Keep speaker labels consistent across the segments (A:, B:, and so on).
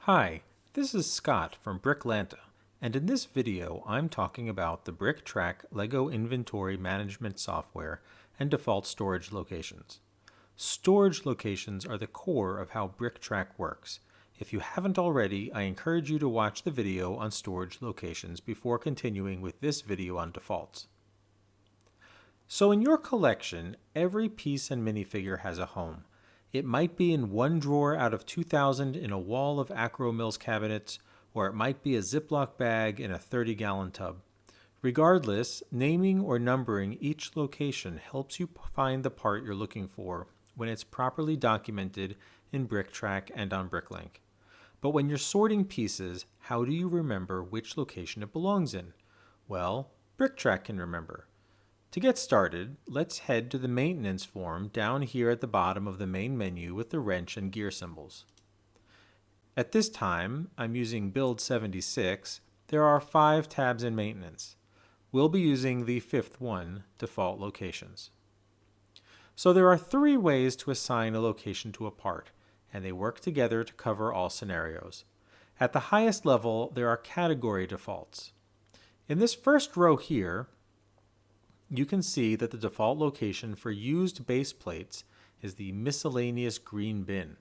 A: Hi, this is Scott from Bricklanta, and in this video I'm talking about the BrickTrac LEGO inventory management software and default storage locations. Storage locations are the core of how BrickTrac works. If you haven't already, I encourage you to watch the video on storage locations before continuing with this video on defaults. So in your collection, every piece and minifigure has a home. It might be in one drawer out of 2,000 in a wall of Acro Mills cabinets, or it might be a Ziploc bag in a 30-gallon tub. Regardless, naming or numbering each location helps you find the part you're looking for when it's properly documented in BrickTrac and on Bricklink. But when you're sorting pieces, how do you remember which location it belongs in? Well, BrickTrac can remember. To get started, let's head to the maintenance form down here at the bottom of the main menu with the wrench and gear symbols. At this time, I'm using Build 76. There are 5 tabs in maintenance. We'll be using the 5th one, Default Locations. So there are 3 ways to assign a location to a part, and they work together to cover all scenarios. At the highest level, there are category defaults. In this first row here, you can see that the default location for used base plates is the miscellaneous green bin.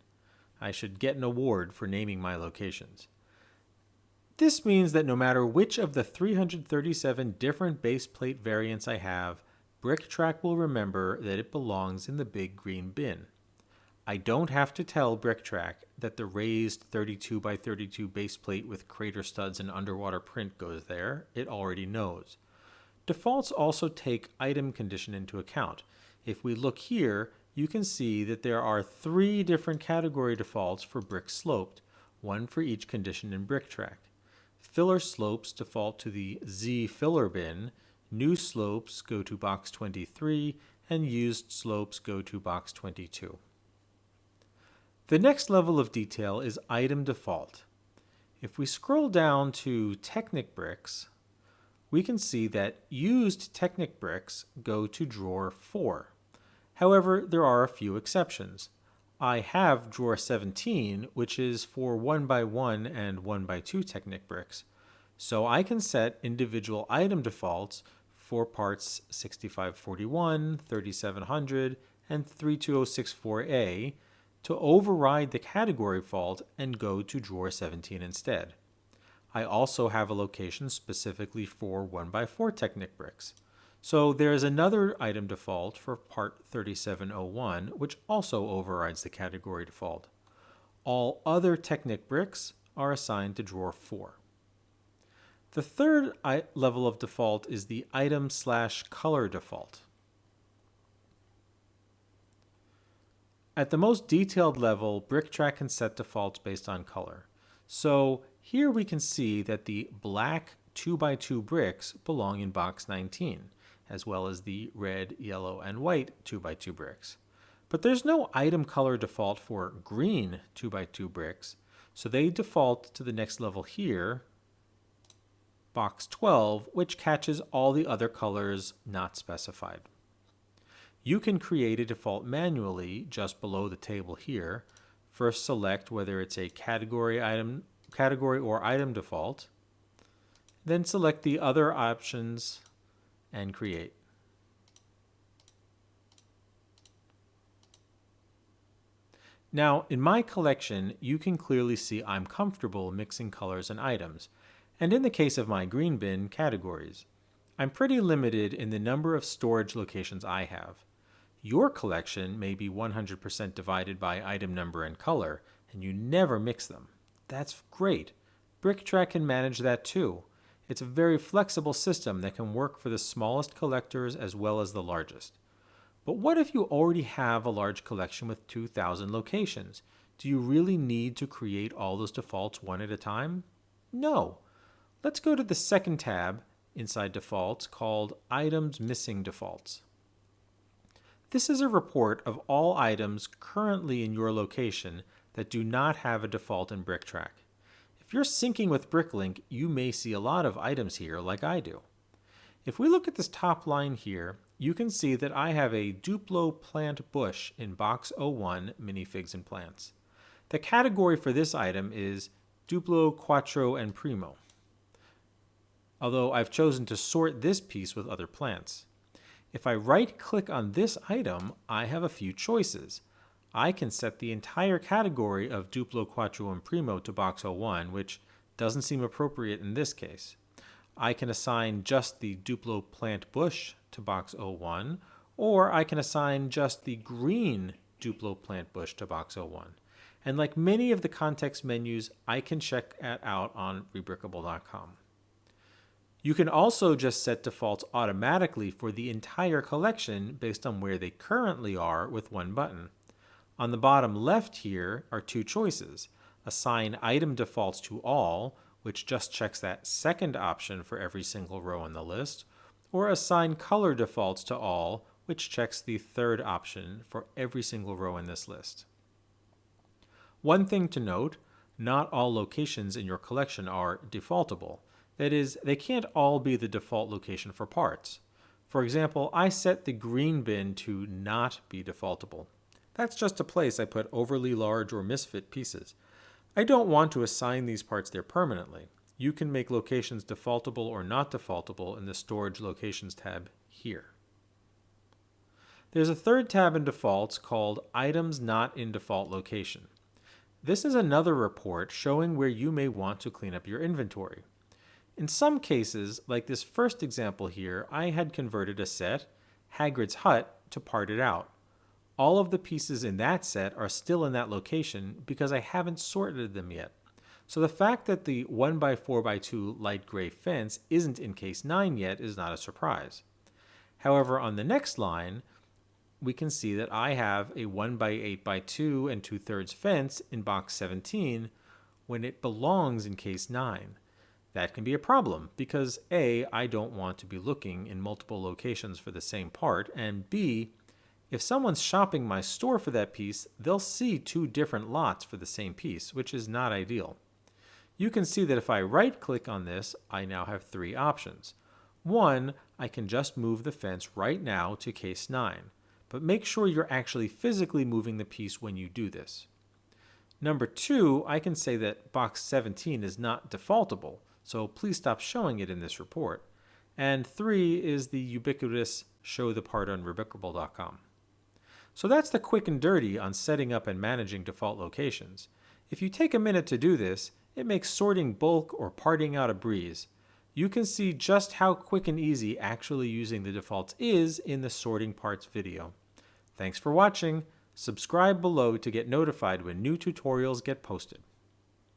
A: I should get an award for naming my locations. This means that no matter which of the 337 different base plate variants I have, BrickTrac will remember that it belongs in the big green bin. I don't have to tell BrickTrac that the raised 32 by 32 base plate with crater studs and underwater print goes there. It already knows. Defaults also take item condition into account. If we look here, you can see that there are 3 different category defaults for brick sloped, one for each condition in BrickTrac. Filler slopes default to the Z filler bin, new slopes go to box 23, and used slopes go to box 22. The next level of detail is item default. If we scroll down to Technic bricks, we can see that used Technic bricks go to drawer 4. However, there are a few exceptions. I have drawer 17, which is for 1x1 and 1x2 Technic bricks, so I can set individual item defaults for parts 6541, 3700, and 32064A to override the category default and go to drawer 17 instead. I also have a location specifically for 1x4 Technic bricks. So there is another item default for part 3701, which also overrides the category default. All other Technic bricks are assigned to drawer 4. The third level of default is the item/color default. At the most detailed level, BrickTrac can set defaults based on color. So here we can see that the black 2x2 bricks belong in box 19, as well as the red, yellow, and white 2x2 bricks. But there's no item color default for green 2x2 bricks, so they default to the next level here, box 12, which catches all the other colors not specified. You can create a default manually just below the table here. First select whether it's a category or item default, then select the other options and create. Now, in my collection, you can clearly see I'm comfortable mixing colors and items, and in the case of my green bin, categories. I'm pretty limited in the number of storage locations I have. Your collection may be 100% divided by item number and color, and you never mix them. That's great. BrickTrac can manage that too. It's a very flexible system that can work for the smallest collectors as well as the largest. But what if you already have a large collection with 2,000 locations? Do you really need to create all those defaults one at a time? No. Let's go to the second tab inside defaults called Items Missing Defaults. This is a report of all items currently in your location that do not have a default in BrickTrac. If you're syncing with Bricklink, you may see a lot of items here like I do. If we look at this top line here, you can see that I have a Duplo plant bush in box 01 minifigs and plants. The category for this item is Duplo, Quattro, and Primo, although I've chosen to sort this piece with other plants. If I right-click on this item, I have a few choices. I can set the entire category of Duplo, Quattro, and Primo to box 01, which doesn't seem appropriate in this case. I can assign just the Duplo plant bush to box 01, or I can assign just the green Duplo plant bush to box 01. And like many of the context menus, I can check it out on rebrickable.com. You can also just set defaults automatically for the entire collection based on where they currently are with one button. On the bottom left here are two choices: assign item defaults to all, which just checks that second option for every single row on the list, or assign color defaults to all, which checks the third option for every single row in this list. One thing to note, not all locations in your collection are defaultable. That is, they can't all be the default location for parts. For example, I set the green bin to not be defaultable. That's just a place I put overly large or misfit pieces. I don't want to assign these parts there permanently. You can make locations defaultable or not defaultable in the Storage Locations tab here. There's a third tab in defaults called Items Not in Default Location. This is another report showing where you may want to clean up your inventory. In some cases, like this first example here, I had converted a set, Hagrid's Hut, to part it out. All of the pieces in that set are still in that location because I haven't sorted them yet. So the fact that the 1x4x2 light gray fence isn't in case 9 yet is not a surprise. However, on the next line, we can see that I have a 1x8x2 and 2/3 fence in box 17 when it belongs in case 9. That can be a problem because A, I don't want to be looking in multiple locations for the same part, and B, if someone's shopping my store for that piece, they'll see two different lots for the same piece, which is not ideal. You can see that if I right-click on this, I now have three options. One, I can just move the fence right now to case 9, but make sure you're actually physically moving the piece when you do this. Number 2, I can say that box 17 is not defaultable, so please stop showing it in this report. And 3 is the ubiquitous show the part on rebrickable.com. So that's the quick and dirty on setting up and managing default locations. If you take a minute to do this, it makes sorting bulk or parting out a breeze. You can see just how quick and easy actually using the defaults is in the sorting parts video. Thanks for watching. Subscribe below to get notified when new tutorials get posted.